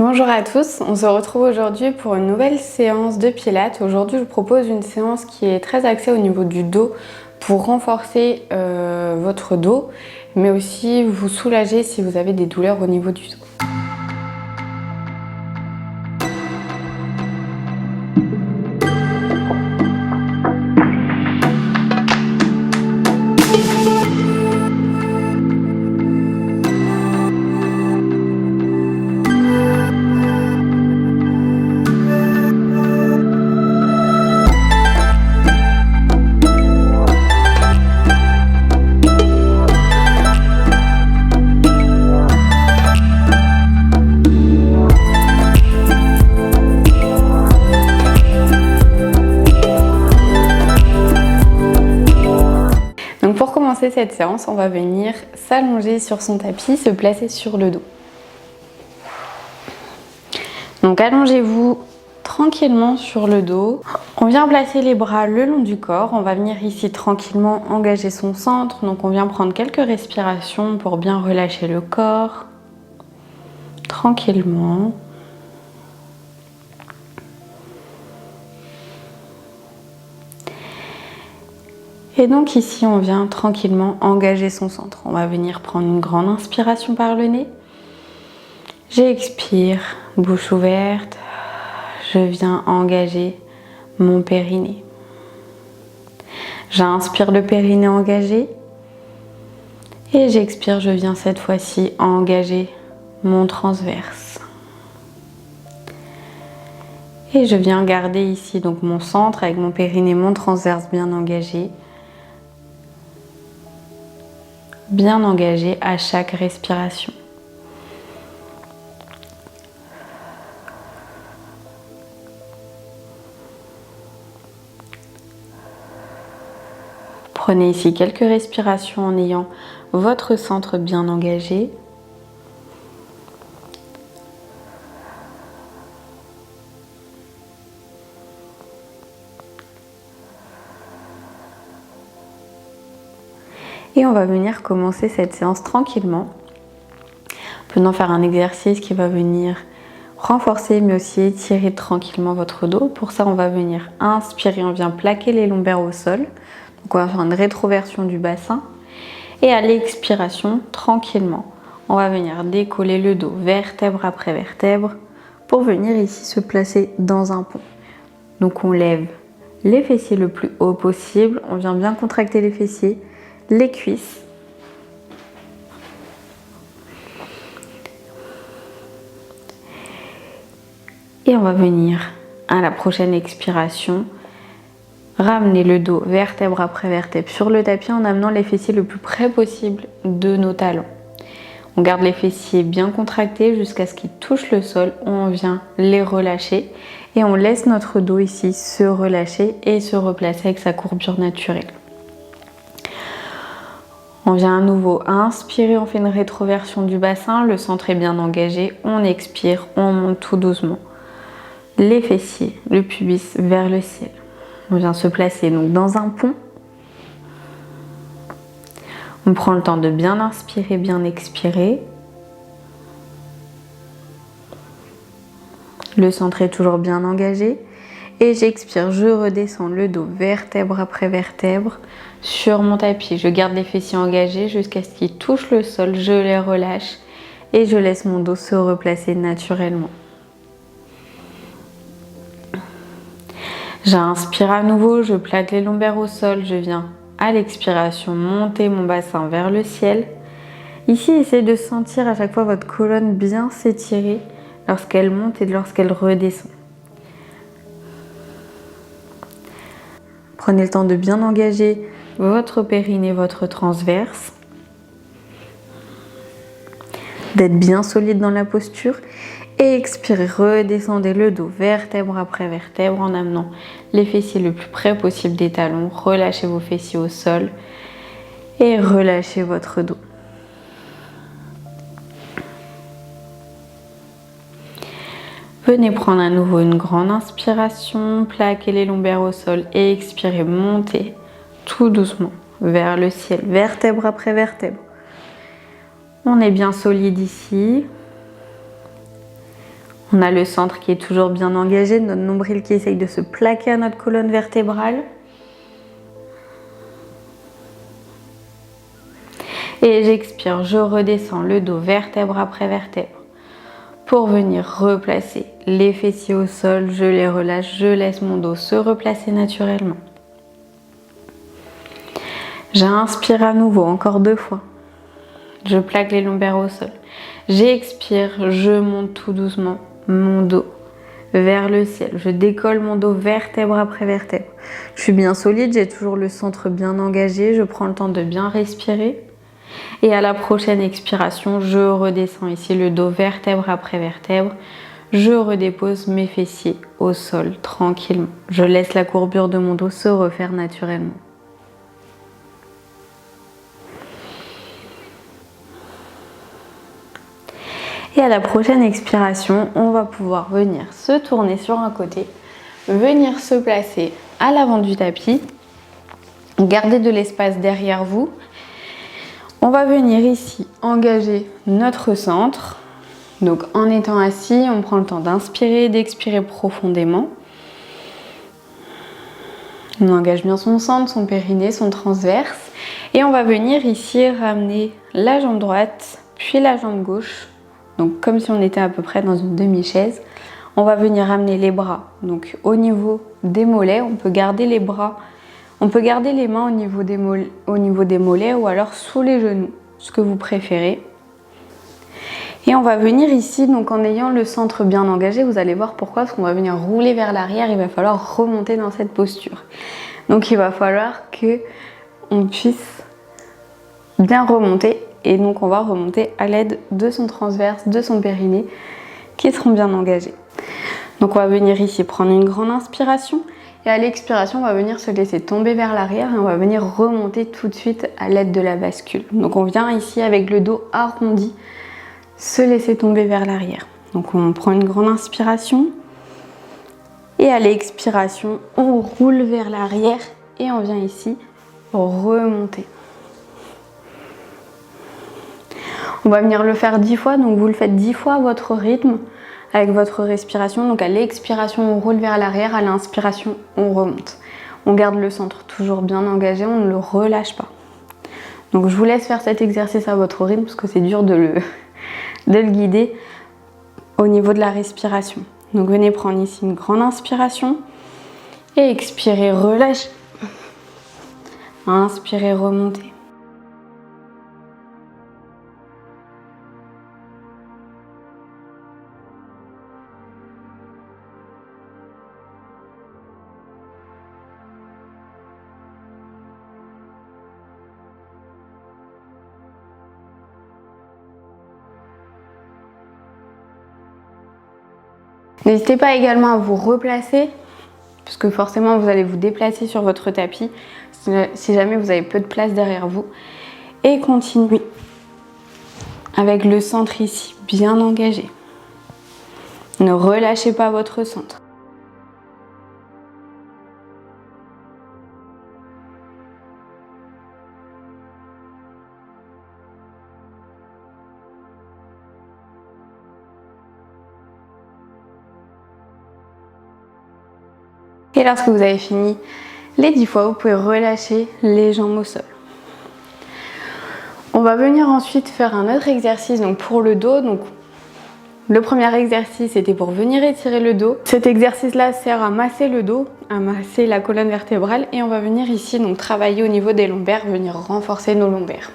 Bonjour à tous, on se retrouve aujourd'hui pour une nouvelle séance de pilates. Aujourd'hui je vous propose une séance qui est très axée au niveau du dos pour renforcer votre dos, mais aussi vous soulager si vous avez des douleurs au niveau du dos. Donc pour commencer cette séance, on va venir s'allonger sur son tapis, se placer sur le dos. Donc allongez-vous tranquillement sur le dos. On vient placer les bras le long du corps. On va venir ici tranquillement engager son centre. Donc on vient prendre quelques respirations pour bien relâcher le corps. Tranquillement. Et donc ici, on vient tranquillement engager son centre. On va venir prendre une grande inspiration par le nez. J'expire, bouche ouverte. Je viens engager mon périnée. J'inspire le périnée engagé. Et j'expire, je viens cette fois-ci engager mon transverse. Et je viens garder ici donc mon centre avec mon périnée, mon transverse bien engagé. Bien engagé à chaque respiration. Prenez ici quelques respirations en ayant votre centre bien engagé. Et on va venir commencer cette séance tranquillement, venant faire un exercice qui va venir renforcer mais aussi étirer tranquillement votre dos. Pour ça, on va venir inspirer, on vient plaquer les lombaires au sol. Donc on va faire une rétroversion du bassin. Et à l'expiration, tranquillement, on va venir décoller le dos vertèbre après vertèbre pour venir ici se placer dans un pont. Donc on lève les fessiers le plus haut possible, on vient bien contracter les fessiers, les cuisses. Et on va venir à la prochaine expiration ramener le dos vertèbre après vertèbre sur le tapis en amenant les fessiers le plus près possible de nos talons. On garde les fessiers bien contractés jusqu'à ce qu'ils touchent le sol. On vient les relâcher et on laisse notre dos ici se relâcher et se replacer avec sa courbure naturelle. On vient à nouveau inspirer, on fait une rétroversion du bassin, le centre est bien engagé, on expire, on monte tout doucement. Les fessiers, le pubis vers le ciel. On vient se placer donc dans un pont. On prend le temps de bien inspirer, bien expirer. Le centre est toujours bien engagé. Et j'expire, je redescends le dos vertèbre après vertèbre sur mon tapis. Je garde les fessiers engagés jusqu'à ce qu'ils touchent le sol. Je les relâche et je laisse mon dos se replacer naturellement. J'inspire à nouveau, je plaque les lombaires au sol. Je viens à l'expiration monter mon bassin vers le ciel. Ici, essayez de sentir à chaque fois votre colonne bien s'étirer lorsqu'elle monte et lorsqu'elle redescend. Prenez le temps de bien engager votre périnée, votre transverse, d'être bien solide dans la posture et expirez, redescendez le dos vertèbre après vertèbre en amenant les fessiers le plus près possible des talons. Relâchez vos fessiers au sol et relâchez votre dos. Venez prendre à nouveau une grande inspiration, plaquez les lombaires au sol et expirez, montez tout doucement vers le ciel, vertèbre après vertèbre. On est bien solide ici. On a le centre qui est toujours bien engagé, notre nombril qui essaye de se plaquer à notre colonne vertébrale. Et j'expire, je redescends le dos vertèbre après vertèbre pour venir replacer les fessiers au sol. Je les relâche, je laisse mon dos se replacer naturellement. J'inspire à nouveau, encore 2 fois. Je plaque les lombaires au sol. J'expire, je monte tout doucement mon dos vers le ciel. Je décolle mon dos vertèbre après vertèbre. Je suis bien solide, j'ai toujours le centre bien engagé. Je prends le temps de bien respirer. Et à la prochaine expiration, je redescends ici le dos vertèbre après vertèbre. Je redépose mes fessiers au sol tranquillement. Je laisse la courbure de mon dos se refaire naturellement. Et à la prochaine expiration, on va pouvoir venir se tourner sur un côté, venir se placer à l'avant du tapis, garder de l'espace derrière vous. On va venir ici engager notre centre. Donc en étant assis, on prend le temps d'inspirer et d'expirer profondément. On engage bien son centre, son périnée, son transverse. Et on va venir ici ramener la jambe droite, puis la jambe gauche. Donc comme si on était à peu près dans une demi-chaise. On va venir ramener les bras donc au niveau des mollets. On peut garder les bras, on peut garder les mains au niveau des mollets ou alors sous les genoux, ce que vous préférez. Et on va venir ici, donc en ayant le centre bien engagé, vous allez voir pourquoi, parce qu'on va venir rouler vers l'arrière, il va falloir remonter dans cette posture. Donc il va falloir que on puisse bien remonter, et donc on va remonter à l'aide de son transverse, de son périnée, qui seront bien engagés. Donc on va venir ici prendre une grande inspiration, et à l'expiration, on va venir se laisser tomber vers l'arrière, et on va venir remonter tout de suite à l'aide de la bascule. Donc on vient ici avec le dos arrondi, se laisser tomber vers l'arrière. Donc on prend une grande inspiration et à l'expiration, on roule vers l'arrière et on vient ici remonter. On va venir le faire 10 fois, donc vous le faites 10 fois à votre rythme avec votre respiration. Donc à l'expiration, on roule vers l'arrière, à l'inspiration, on remonte. On garde le centre toujours bien engagé, on ne le relâche pas. Donc je vous laisse faire cet exercice à votre rythme parce que c'est dur de le guider au niveau de la respiration. Donc venez prendre ici une grande inspiration et expirez, relâchez. Inspirez, remontez. N'hésitez pas également à vous replacer, parce que forcément vous allez vous déplacer sur votre tapis si jamais vous avez peu de place derrière vous. Et continuez avec le centre ici bien engagé. Ne relâchez pas votre centre. Et lorsque vous avez fini les 10 fois, vous pouvez relâcher les jambes au sol. On va venir ensuite faire un autre exercice donc pour le dos. Donc, le premier exercice était pour venir étirer le dos. Cet exercice-là sert à masser le dos, à masser la colonne vertébrale. Et on va venir ici donc travailler au niveau des lombaires, venir renforcer nos lombaires.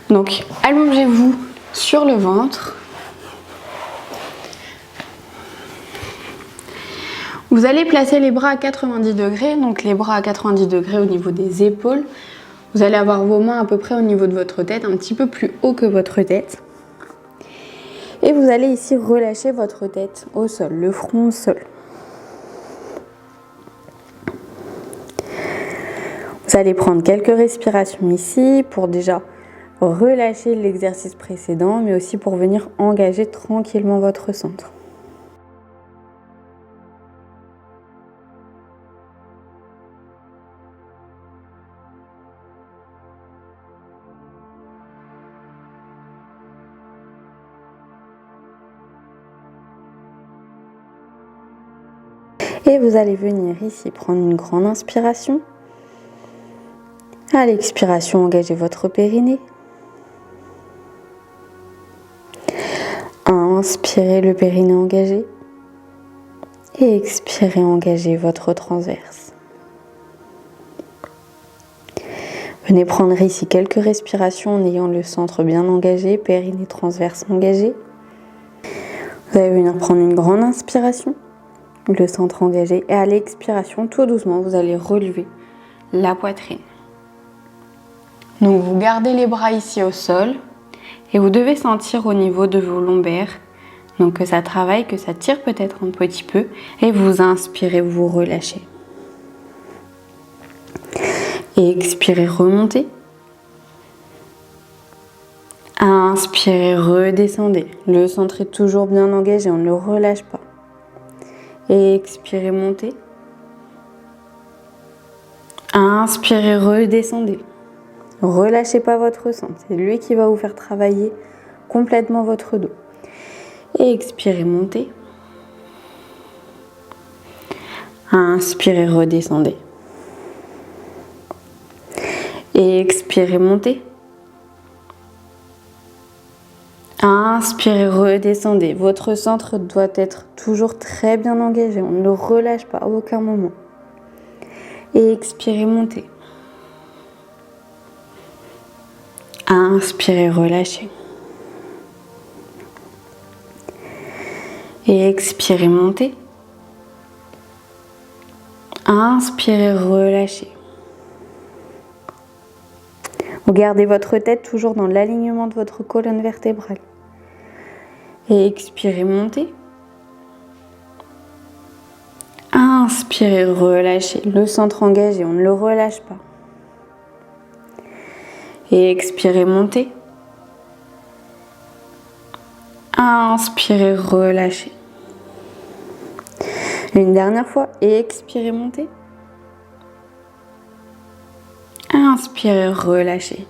Donc allongez-vous sur le ventre. Vous allez placer les bras à 90 degrés, donc les bras à 90 degrés au niveau des épaules. Vous allez avoir vos mains à peu près au niveau de votre tête, un petit peu plus haut que votre tête. Et vous allez ici relâcher votre tête au sol, le front au sol. Vous allez prendre quelques respirations ici pour déjà relâcher l'exercice précédent, mais aussi pour venir engager tranquillement votre centre. Et vous allez venir ici prendre une grande inspiration. À l'expiration, engagez votre périnée. Inspirez, le périnée engagé. Et expirez, engagez votre transverse. Venez prendre ici quelques respirations en ayant le centre bien engagé, périnée transverse engagé. Vous allez venir prendre une grande inspiration, le centre engagé. Et à l'expiration, tout doucement, vous allez relever la poitrine. Donc vous gardez les bras ici au sol et vous devez sentir au niveau de vos lombaires, donc que ça travaille, que ça tire peut-être un petit peu, et vous inspirez, vous relâchez. Et expirez, remontez. Inspirez, redescendez. Le centre est toujours bien engagé, on ne le relâche pas. Et expirez, montez. Inspirez, redescendez. Relâchez pas votre centre, c'est lui qui va vous faire travailler complètement votre dos. Et expirez, montez. Inspirez, redescendez. Et expirez, montez. Inspirez, redescendez. Votre centre doit être toujours très bien engagé, on ne le relâche pas à aucun moment. Et expirez, montez. Inspirez, relâchez. Et expirez, montez. Inspirez, relâchez. Vous gardez votre tête toujours dans l'alignement de votre colonne vertébrale. Et expirez, montez. Inspirez, relâchez. Le centre engagé, on ne le relâche pas. Et expirez, montez. Inspirez, relâchez. Une dernière fois. Et expirez, montez. Inspirez, relâchez.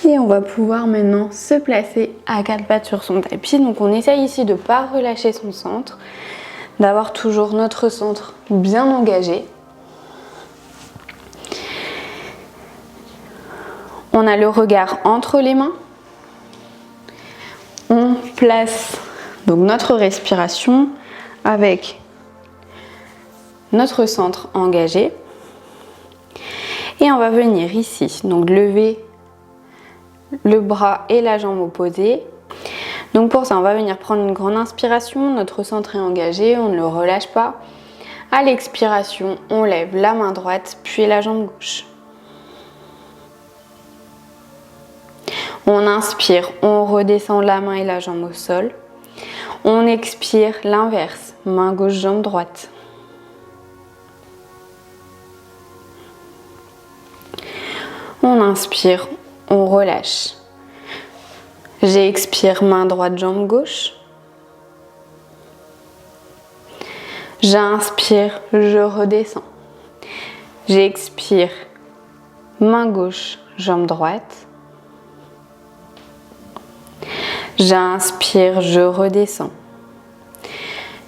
Et on va pouvoir maintenant se placer à quatre pattes sur son tapis. Donc on essaye ici de ne pas relâcher son centre, d'avoir toujours notre centre bien engagé. On a le regard entre les mains. On place donc notre respiration avec notre centre engagé. Et on va venir ici, donc lever le bras et la jambe opposée. Donc pour ça, on va venir prendre une grande inspiration. Notre centre est engagé, on ne le relâche pas. À l'expiration, on lève la main droite, puis la jambe gauche. On inspire, on redescend la main et la jambe au sol. On expire, l'inverse, main gauche, jambe droite. On inspire, on relâche. J'expire, main droite, jambe gauche. J'inspire, je redescends. J'expire, main gauche, jambe droite. J'inspire, je redescends.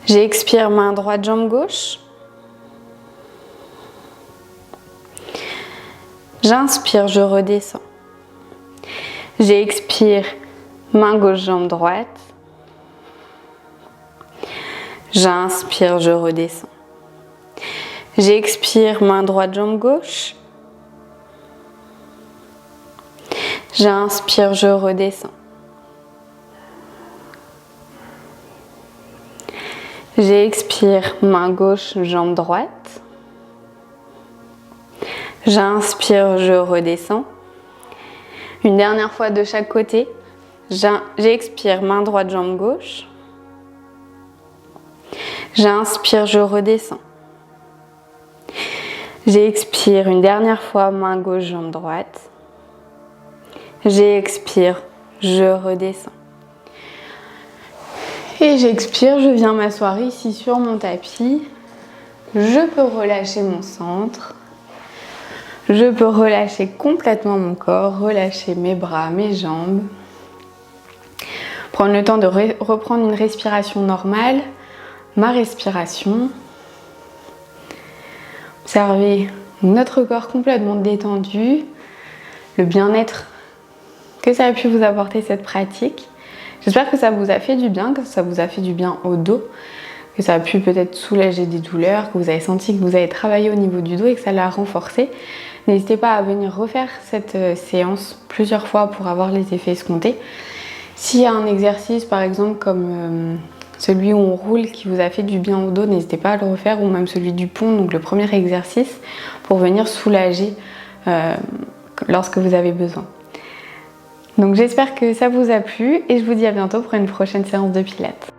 J'expire, main droite, jambe gauche. J'inspire, je redescends. J'expire, main gauche, jambe droite. J'inspire, je redescends. J'expire, main droite, jambe gauche. J'inspire, je redescends. J'expire, main gauche, jambe droite. J'inspire, je redescends. Une dernière fois de chaque côté. J'expire, main droite, jambe gauche. J'inspire, je redescends. J'expire une dernière fois, main gauche, jambe droite. J'expire, je redescends. Et j'expire, je viens m'asseoir ici sur mon tapis. Je peux relâcher mon centre. Je peux relâcher complètement mon corps, relâcher mes bras, mes jambes. Prendre le temps de reprendre une respiration normale, ma respiration. Observez notre corps complètement détendu, le bien-être que ça a pu vous apporter cette pratique. J'espère que ça vous a fait du bien, que ça vous a fait du bien au dos, que ça a pu peut-être soulager des douleurs, que vous avez senti que vous avez travaillé au niveau du dos et que ça l'a renforcé. N'hésitez pas à venir refaire cette séance plusieurs fois pour avoir les effets escomptés. S'il y a un exercice par exemple comme celui où on roule qui vous a fait du bien au dos, n'hésitez pas à le refaire, ou même celui du pont, donc le premier exercice, pour venir soulager lorsque vous avez besoin. Donc j'espère que ça vous a plu et je vous dis à bientôt pour une prochaine séance de pilates.